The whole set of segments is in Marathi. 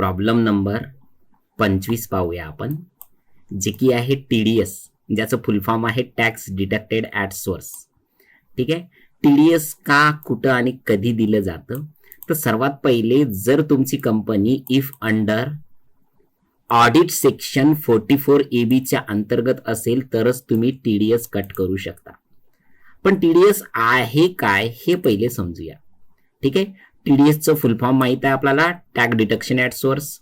प्रॉब्लेम नंबर 25 पाहूया आपण, जे की आहे TDS, ज्याचं फुल फॉर्म आहे टॅक्स डिडक्टेड ॲट सोर्स. ठीक आहे. TDS का, कुठं आणि कधी दिलं जातं? तर सर्वात पहिले, जर तुमची company if under audit section 44AB च्या अंतर्गत असेल तरच तुम्ही TDS कट करू शकता. पण TDS आहे काय हे पहिले समजूया. ठीक आहे. TDSचं फुल फॉर्म माहित आहे आपल्याला, tax deduction at source.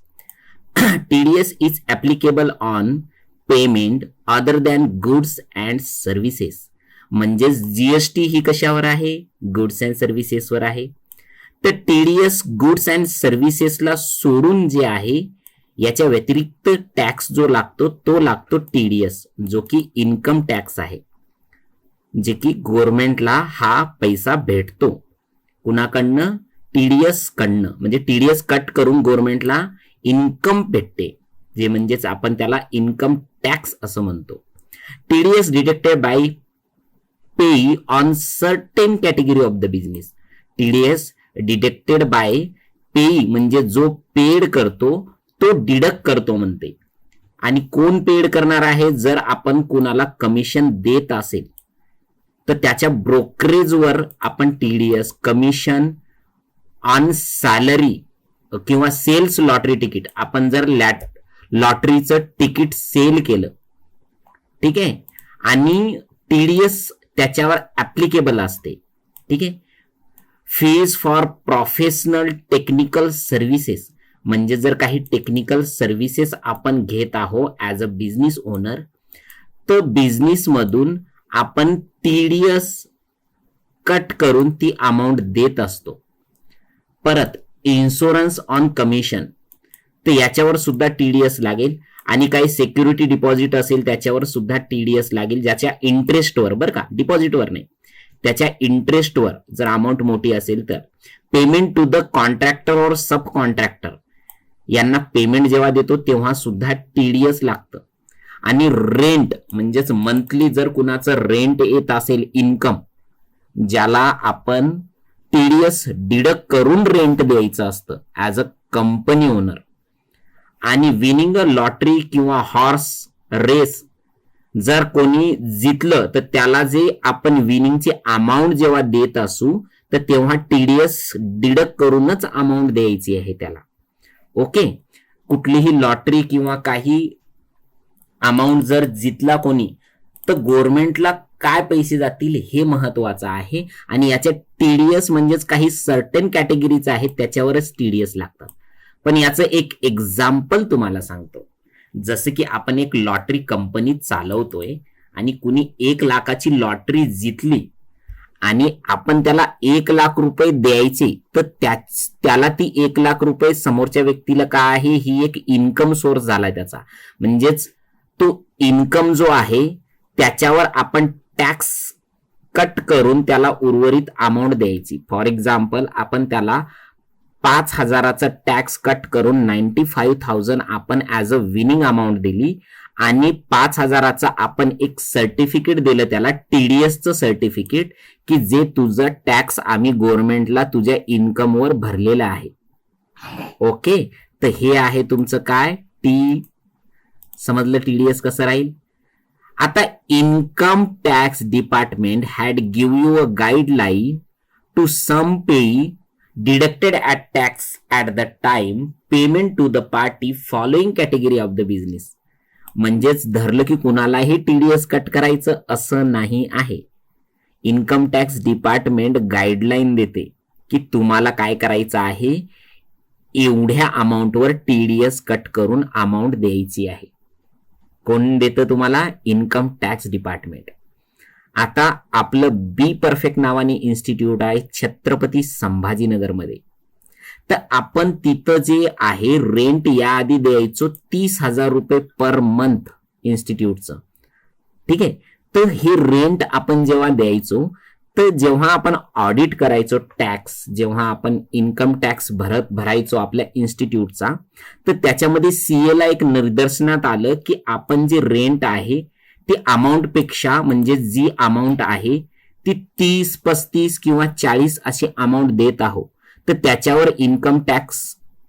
TDS is applicable on payment other than goods and services. म्हणजेच GST ही कशावर आहे? गुड्स अँड सर्व्हिसेसवर आहे. तर TDS गुड्स अँड सर्व्हिसेसला सोडून जे आहे याच्या व्यतिरिक्त टॅक्स जो लागतो तो लागतो TDS, जो की इन्कम टॅक्स आहे, जे की गव्हर्नमेंटला हा पैसा भेटतो. कुणाकडनं? TDS कडनं. म्हणजे TDS कट करून गव्हर्नमेंटला इन्कम भेटते, जे म्हणजेच आपण त्याला इन्कम टॅक्स असं म्हणतो. TDS deducted by payee on certain category of the business. TDS deducted by payee म्हणजे जो पेड करतो तो डिडक्ट करतो म्हणते. आणि कोण पेड करणार आहे? जर आपण कुणाला कमिशन देत असेल तर त्याच्या ब्रोकरेजवर आपण TDS, कमिशन ऑन सॅलरी किंवा सेल्स लॉटरी तिकीट, आपण जर लॉटरीचं तिकीट सेल केलं, ठीक आहे, आणि TDS त्याच्यावर ऍप्लिकेबल असते. ठीक आहे. Fees for professional technical services, म्हणजे जर काही टेक्निकल सर्व्हिसेस आपण घेत आहोत ॲज अ बिझनेस ओनर, तर बिझनेस मधून आपण TDS कट करून ती अमाऊंट देत असतो. परत इन्शुरन्स ऑन कमिशन, तर याच्यावर सुद्धा TDS लागेल. आणि काही सिक्युरिटी डिपॉझिट असेल त्याच्यावर सुद्धा TDS लागेल, ज्याच्या इंटरेस्टवर, बरं का, डिपॉझिटवर नाही, त्याच्या इंटरेस्टवर जर अमाऊंट मोठी असेल तर. पेमेंट टू द कॉन्ट्रॅक्टर और सब कॉन्ट्रॅक्टर, यांना पेमेंट जेव्हा देतो तेव्हा सुद्धा TDS लागतं. आणि रेंट म्हणजेच मंथली जर कुणाचं रेंट येत असेल, इन्कम, ज्याला आपण TDS डिडक्ट करून रेंट द्यायचं असतं ॲज अ कंपनी ओनर. आणि विनिंग अ लॉटरी किंवा हॉर्स रेस, जर कोणी जिंकलं तर त्याला जे आपण विनिंगची अमाऊंट जेव्हा देत असू तर तेव्हा TDS डिडक्ट करूनच अमाऊंट द्यायची आहे त्याला. ओके. कुठलीही लॉटरी किंवा काही अमाऊंट जर जिंकला कोणी तर गव्हर्नमेंटला काय पैसे जातील हे महत्वाचं आहे. आणि याच्या TDS म्हणजेच काही सर्टन कॅटेगरीज आहेत त्याच्यावरच TDS लागतात. पण याचं एक एक्झाम्पल तुम्हाला सांगतो. जसं की आपण एक लॉटरी कंपनी चालवतोय आणि कुणी 1 लाखाची लॉटरी जिंकली आणि आपण त्याला 1 लाख रुपये द्यायचे, तर त्याला ती 1 लाख रुपये समोरच्या व्यक्तीला काय आहे, ही एक इन्कम सोर्स झालाय त्याचा. म्हणजेच तो इन्कम जो आहे त्याच्यावर आपण टॅक्स कट करून त्याला उर्वरित अमाऊंट द्यायची. फॉर एक्झाम्पल, आपण त्याला 5,000चा टॅक्स कट करून 95,000 आपण ॲज अ विनिंग अमाऊंट दिली आणि 5,000चा आपण एक सर्टिफिकेट दिलं त्याला, TDSचं सर्टिफिकेट, की जे तुझं टॅक्स आम्ही गव्हर्नमेंटला तुझ्या इन्कमवर भरलेलं आहे. ओके. तर हे आहे तुमचं काय, समजलं TDS कसं राहील. आता income tax department had give you a guideline to some pay deducted at tax at the time payment to the party following category of the business. म्हणजेच धरलं की कुणालाही TDS कट करायचं असं नाही आहे. इन्कम टॅक्स डिपार्टमेंट गाईडलाईन देते की तुम्हाला काय करायचं आहे, एवढ्या अमाऊंटवर TDS कट करून अमाऊंट द्यायची आहे. कोण देतं तुम्हाला? Income tax department. आता आपलं बी परफेक्ट नावाने इन्स्टिट्यूट आहे छत्रपती संभाजीनगरमध्ये. तर आपण तिथं जे आहे रेंट याआधी द्यायचो 30,000 रुपये पर मंथ इन्स्टिट्यूटचं. ठीक आहे. तर हे रेंट आपण जेव्हा द्यायचो, तर जेव्हा आपण ऑडिट करायचो टॅक्स, जेव्हा आपण इन्कम टॅक्स भरायचो आपल्या इन्स्टिट्यूटचा, तर त्याच्यामध्ये CA ला एक निदर्शनात आलं की आपण जे रेंट आहे ती अमाऊंट पेक्षा, म्हणजे जी अमाऊंट आहे ती 30, 35 किंवा 40 अशी अमाऊंट देत आहोत, तर त्याच्यावर इन्कम टॅक्स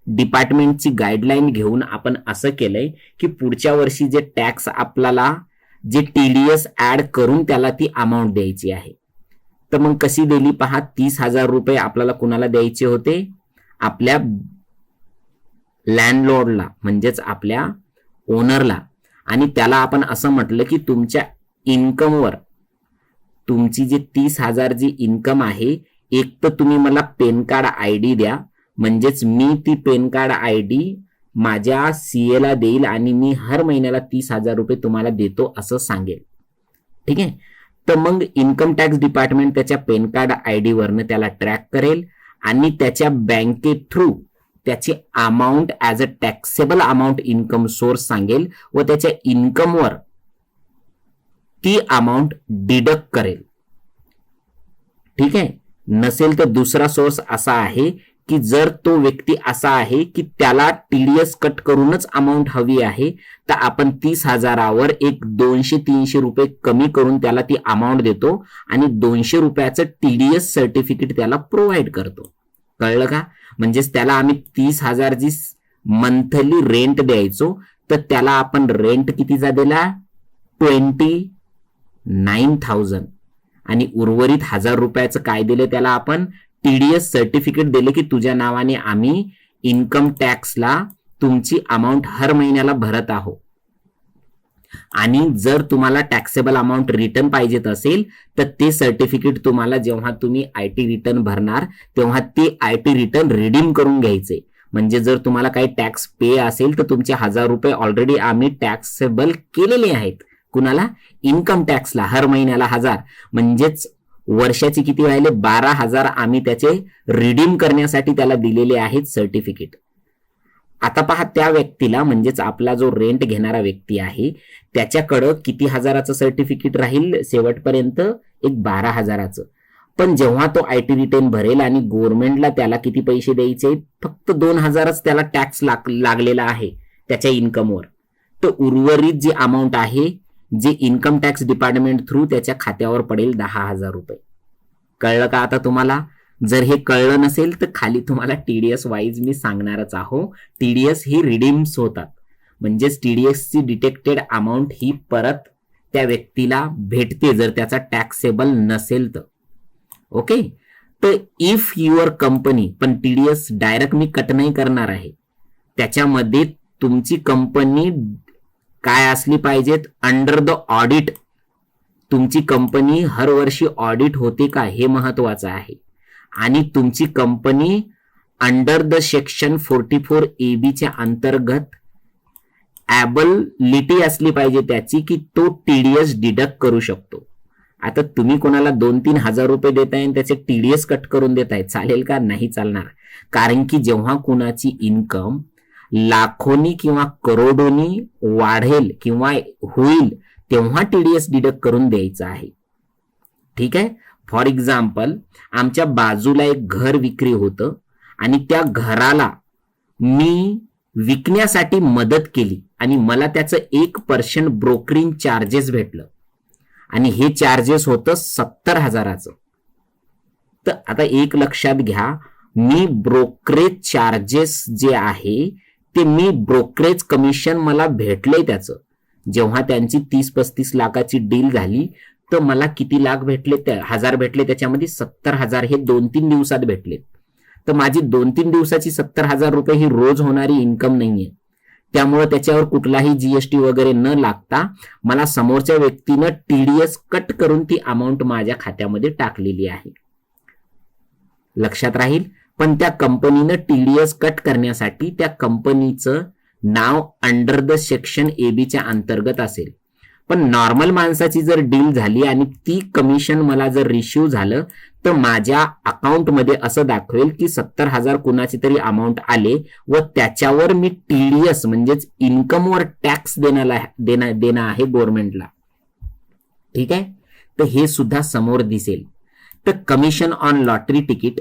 डिपार्टमेंटची गाईडलाईन घेऊन आपण असं केलंय की पुढच्या वर्षी जे टॅक्स आपल्याला जे टीडीएस ऍड करून त्याला ती अमाऊंट द्यायची आहे. तर मग कशी दिली पहा, 30,000 रुपये आपल्याला कुणाला द्यायचे होते, आपल्या लँडलॉर्डला म्हणजेच आपल्या ओनरला. आणि त्याला आपण असं म्हटलं की तुमच्या इन्कमवर तुमची जी 30,000 जी इन्कम आहे, एक तर तुम्ही मला पॅन कार्ड आयडी द्या, म्हणजेच मी ती पॅन कार्ड आयडी माझ्या सीए ला देईल आणि मी हर महिन्याला 30,000 रुपये तुम्हाला देतो असं सांगेल. ठीक आहे. तर मग इन्कम टॅक्स डिपार्टमेंट त्याच्या पॅन कार्ड आयडी वरनं त्याला ट्रॅक करेल आणि त्याच्या बँके थ्रू त्याची amount as a taxable amount income source सांगेल व त्याच्या इन्कमवर ती अमाऊंट डिडक्ट करेल. ठीक आहे. नसेल तर दुसरा सोर्स असा आहे की जर तो व्यक्ती असा आहे की त्याला टीडीएस कट करूनच अमाऊंट हवी आहे, तर आपण 30,000वर एक 200-300 रुपये कमी करून त्याला ती अमाऊंट देतो आणि 200 रुपयाचं टीडीएस सर्टिफिकेट त्याला प्रोव्हाइड करतो. कळलं का? म्हणजेच त्याला आम्ही 30,000 जी मंथली रेंट द्यायचो, तर त्याला आपण रेंट कितीचा दिला, 29,000 आणि उर्वरित 1,000 रुपयाचं काय दिलं त्याला आपण, टीडीएस सर्टिफिकेट दिले की तुझ्या नावाने आम्ही इन्कम टॅक्सला तुमची अमाऊंट हर महिन्याला भरत आहोत. आणि जर तुम्हाला टॅक्सेबल अमाऊंट रिटर्न पाहिजेत असेल तर ते सर्टिफिकेट तुम्हाला जेव्हा तुम्ही आयटी रिटर्न भरणार तेव्हा ते आयटी रिटर्न रिडीम करून घ्यायचे. म्हणजे जर तुम्हाला काही टॅक्स पे असेल तर तुमचे 1,000 रुपये ऑलरेडी आम्ही टॅक्सेबल केलेले आहेत. कुणाला? इन्कम टॅक्सला. हर महिन्याला 1,000 म्हणजेच वर्षाची किती राहिले, 12,000 आम्ही त्याचे रिडीम करण्यासाठी त्याला दिलेले आहेत सर्टिफिकेट. आता पहा, त्या व्यक्तीला म्हणजेच आपला जो रेंट घेणारा व्यक्ती आहे त्याच्याकडं किती हजाराचं सर्टिफिकेट राहील शेवटपर्यंत, एक 12,000चं. पण जेव्हा तो आयटी रिटर्न भरेल आणि गव्हर्नमेंटला त्याला किती पैसे द्यायचे, फक्त 2,000च त्याला टॅक्स लागलेला आहे त्याच्या इन्कमवर. तर उर्वरित जी अमाऊंट आहे जे इन्कम टॅक्स डिपार्टमेंट थ्रू त्याच्या खात्यावर पडेल 10,000 रुपये. कळलं का आता तुम्हाला? जर हे कळलं नसेल तर खाली तुम्हाला टीडीएस वाईज मी सांगणारच आहो. टीडीएस ही रिडीम्स होतात, म्हणजेच टीडीएसची डिटेक्टेड अमाऊंट ही परत त्या व्यक्तीला भेटते जर त्याचा टॅक्सेबल नसेल तर. ओके. तर इफ युअर कंपनी, पण टीडीएस डायरेक्ट मी कट नाही करणार आहे, त्याच्यामध्ये तुमची कंपनी काय असली पाहिजेत, अंडर द ऑडिट. तुमची कंपनी हर वर्षी ऑडिट होते का हे महत्वाचं आहे. आणि तुमची company under the section 44AB च्या अंतर्गत ॲबिलिटी असली पाहिजे त्याची की तो टीडीएस डिडक्ट करू शकतो. आता तुम्ही कोणाला 2-3 हजार रुपये देताय आणि त्याचे टीडीएस कट करून देताय, चालेल का? नाही चालणार. कारण की जेव्हा कुणाची इन्कम लाखोनी किंवा करोडोनी वाढेल किंवा होईल तेव्हा टीडीएस डिडक्ट करून द्यायचं आहे. ठीक आहे. फॉर एक्झाम्पल, आमच्या बाजूला एक घर विक्री होतं आणि त्या घराला मी विकण्यासाठी मदत केली आणि मला त्याचं 1% ब्रोकरिंग चार्जेस भेटलं आणि हे चार्जेस होतं 70,000चं. तर आता एक लक्षात घ्या, मी ब्रोकरेज चार्जेस जे आहे ते मी ब्रोकरेज कमिशन मला भेटलंय त्याचं. जेव्हा त्यांची 30-35 लाखाची डील झाली तर मला किती लाख भेटले, 1,000 भेटले, त्याच्यामध्ये 70,000 हे 2-3 दिवसात भेटले. तर माझी 2-3 दिवसाची 70,000 रुपये ही रोज होणारी इन्कम नाहीये. त्यामुळे त्याच्यावर कुठलाही जीएसटी वगैरे न लागता मला समोरच्या व्यक्तीनं टीडीएस कट करून ती अमाऊंट माझ्या खात्यामध्ये टाकलेली आहे. लक्षात राहील. पण त्या कंपनीनं टीडीएस कट करण्यासाठी त्या कंपनीचं नाव अंडर द सेक्शन एबीच्या अंतर्गत असेल. पण नॉर्मल माणसाची जर डील झाली आणि ती कमिशन मला जर रिसिव्ह झालं तर माझ्या अकाउंटमध्ये असं दाखवेल की 70,000 कुणाची तरी अमाऊंट आले व त्याच्यावर मी टीडीएस म्हणजेच इन्कमवर टॅक्स देणं आहे गव्हर्नमेंटला. ठीक आहे. तर हे सुद्धा समोर दिसेल. तर कमिशन ऑन लॉटरी तिकीट.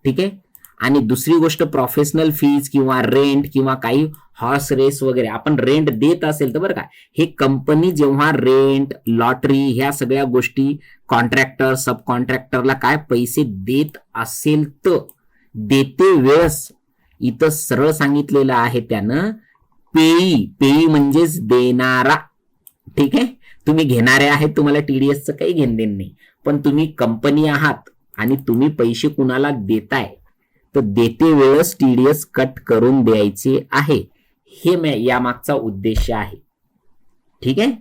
ठीक आहे. आणि दुसरी गोष्ट, प्रोफेशनल फीज किंवा रेंट किंवा काही हॉर्स रेस वगैरे आपण रेंट देत असेल तर बरं का, हे कंपनी जेव्हा रेंट, लॉटरी ह्या सगळ्या गोष्टी कॉन्ट्रॅक्टर, सब कॉन्ट्रॅक्टरला काय पैसे देत असेल तर देते वेळेस इथं सरळ सांगितलेलं आहे त्यानं पेई, पेई म्हणजेच देणारा. ठीक आहे, तुम्ही घेणारे आहेत, तुम्हाला टीडीएसचं काही घेणदेण नाही, पण तुम्ही कंपनी आहात आणि तुम्ही पैसे कुणाला देताय तर देते वेळेस टीडीएस कट करून द्यायचे आहे, हे या मागचा उद्देश आहे. ठीक आहे.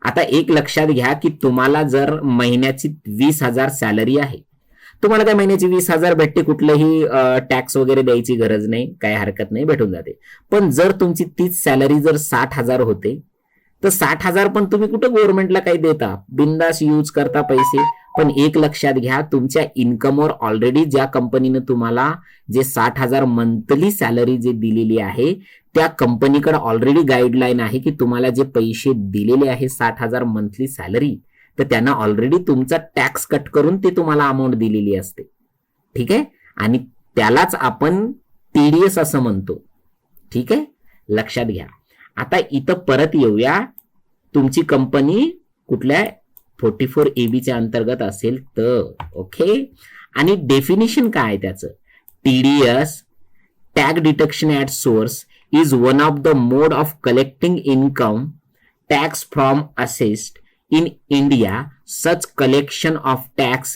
आता एक लक्षात घ्या की तुम्हाला जर महिन्याची 20,000 सॅलरी आहे, तुम्हाला त्या महिन्याची 20,000 भेटते, कुठलंही टॅक्स वगैरे द्यायची गरज नाही, काही हरकत नाही, भेटून जाते. पण जर तुमची तीच सॅलरी जर 60,000 होते तर 60,000 पण तुम्ही कुठं गव्हर्नमेंटला काही देता, बिंदास यूज करता पैसे. पण एक लक्षात घ्या, तुमच्या इन्कमवर ऑलरेडी ज्या कंपनीनं तुम्हाला जे 60,000 मंथली सॅलरी जे दिलेली आहे त्या कंपनीकडे ऑलरेडी गाईडलाईन आहे की तुम्हाला जे पैसे दिलेले आहे 60,000 मंथली सॅलरी, तर त्यांना ऑलरेडी तुमचा टॅक्स कट करून ते तुम्हाला अमाऊंट दिलेली असते. ठीक आहे, आणि त्यालाच आपण टीडीएस असं म्हणतो. ठीक आहे, लक्षात घ्या. आता इथं परत येऊया, तुमची कंपनी कुठल्या 44AB च्या अंतर्गत असेल तर. ओके, आणि डेफिनेशन काय आहे त्याचं? TDS, tax deduction at source, is one of the mode of collecting income tax from assessed in India. Such collection of tax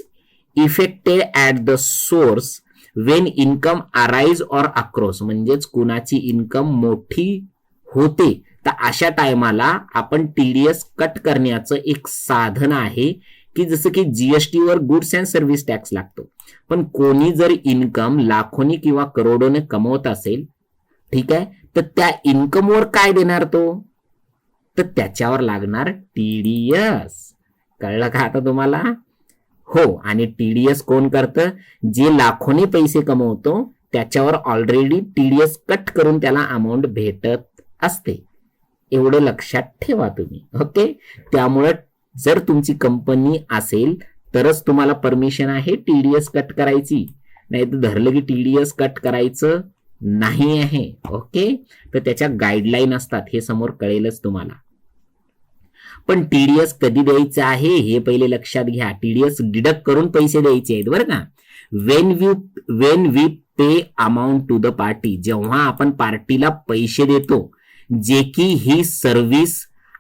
effected at the source when income arise or accrues. म्हणजेच कुणाची इन्कम मोठी होते तर अशा टायमाला आपण टीडीएस कट करण्याचं एक साधन आहे की जसं की जीएसटी वर गुड्स अँड सर्व्हिस टॅक्स लागतो. पण कोणी जर इन्कम लाखोनी किंवा करोडोने कमवत असेल, ठीक आहे, तर त्या इन्कमवर काय देणार तो? तर त्याच्यावर लागणार टीडीएस. कळलं का आता तुम्हाला? हो, आणि टीडीएस कोण करतं? जे लाखोनी पैसे कमवतो त्याच्यावर ऑलरेडी टीडीएस कट करून त्याला अमाऊंट भेटत असते. एवढं लक्षात ठेवा तुम्ही. ओके, त्यामुळे जर तुमची कंपनी असेल तरच तुम्हाला परमिशन आहे टीडीएस कट करायची, नाही तर धरलं की टीडीएस कट करायचं नाही आहे. ओके, तर त्याच्या गाईडलाईन असतात, हे समोर कळेलच तुम्हाला. पण टीडीएस कधी द्यायचं आहे हे पहिले लक्षात घ्या. टीडीएस डिडक्ट करून पैसे द्यायचे आहेत बरं का. When we pay amount to the party, जेव्हा आपण पार्टीला पैसे देतो, जे की ही सर्व्हिस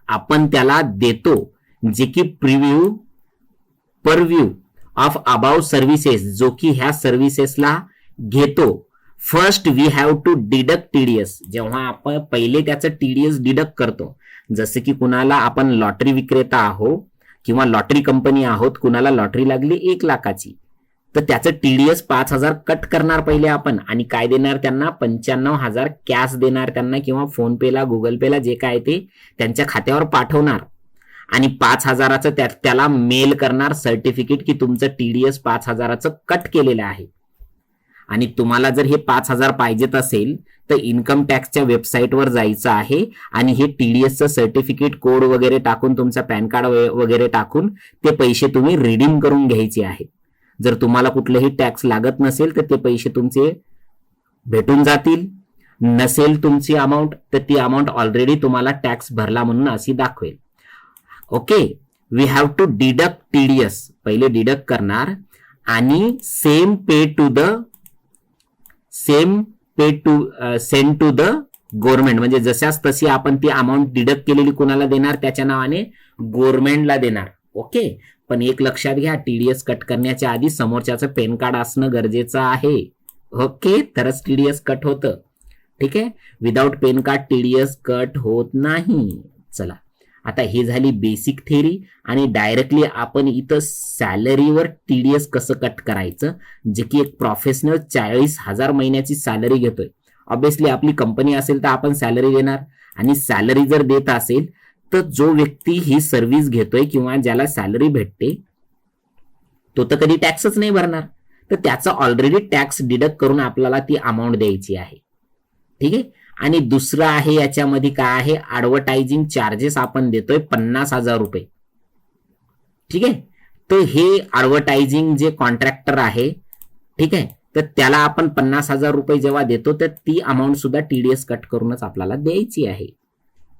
आपण त्याला देतो, जे की परव्ह्यू ऑफ अबाव सर्व्हिसेस, जो की ह्या सर्व्हिसेसला घेतो. First we have to deduct TDS. जेव्हा आपण पहिले त्याचं टीडीएस डिडक्ट करतो, जसं की कुणाला आपण लॉटरी विक्रेता आहोत किंवा लॉटरी कंपनी आहोत, कुणाला लॉटरी लागली 1 लाखाची, तर त्याचं टीडीएस 5,000 कट करणार पहिले आपण, आणि काय देणार त्यांना? 95,000 कॅश देणार त्यांना, किंवा फोन पेला, गुगल पेला, जे काय ते त्यांच्या खात्यावर पाठवणार, आणि 5,000चं त्याला मेल करणार सर्टिफिकेट की तुमचं टीडीएस 5,000चं कट केलेलं आहे. आणि तुम्हाला जर हे 5,000 पाहिजेत असेल तर इन्कम टॅक्सच्या वेबसाईटवर जायचं आहे आणि हे टीडीएसचं सर्टिफिकेट कोड वगैरे टाकून, तुमचा पॅन कार्ड वगैरे टाकून ते पैसे तुम्ही रिडीम करून घ्यायचे आहेत. जर तुम्हाला कुठलेही टॅक्स लागत नसेल तर ते पैसे तुमचे भेटून जातील. नसेल तुमची अमाऊंट तर ती अमाऊंट ऑलरेडी तुम्हाला टॅक्स भरला म्हणून अशी दाखवेल. Okay, we have to deduct TDS, पहिले डिडक्ट करणार, आणि सेंड टू द गव्हर्नमेंट, म्हणजे जशाच तशी आपण ती अमाऊंट डिडक्ट केलेली कुणाला देणार? त्याच्या नावाने गव्हर्नमेंटला देणार. ओके, पण एक लक्षात घ्या, टीडीएस कट करण्याच्या आधी समोरच्याचं पॅन कार्ड असणं गरजेचं आहे. ओके, तरच टीडीएस कट होतं. ठीक आहे, without pan card TDS cut होत नाही. चला, आता हे झाली बेसिक थेरी, आणि डायरेक्टली आपण इथं सॅलरीवर टीडीएस कसं कट करायचं, जे की एक प्रोफेशनल 40,000 महिन्याची सॅलरी घेतोय. ऑब्विसली आपली कंपनी असेल तर आपण सॅलरी देणार, आणि सॅलरी जर देत असेल तर जो व्यक्ती ही सर्व्हिस घेतोय किंवा ज्याला सॅलरी भेटते तो तर कधी टॅक्सच नाही भरणार, तर त्याचा ऑलरेडी टॅक्स डिडक्ट करून आपल्याला ती अमाऊंट द्यायची आहे. ठीक आहे, आणि दुसरं आहे याच्यामध्ये काय आहे? ऍडव्हर्टायझिंग चार्जेस आपण देतोय 50,000 रुपये. ठीक आहे, तर हे ऍडव्हर्टायझिंग जे कॉन्ट्रॅक्टर आहे, ठीक आहे, तर त्याला आपण 50,000 रुपये जेव्हा देतो तर ती अमाऊंट सुद्धा टीडीएस कट करूनच आपल्याला द्यायची आहे.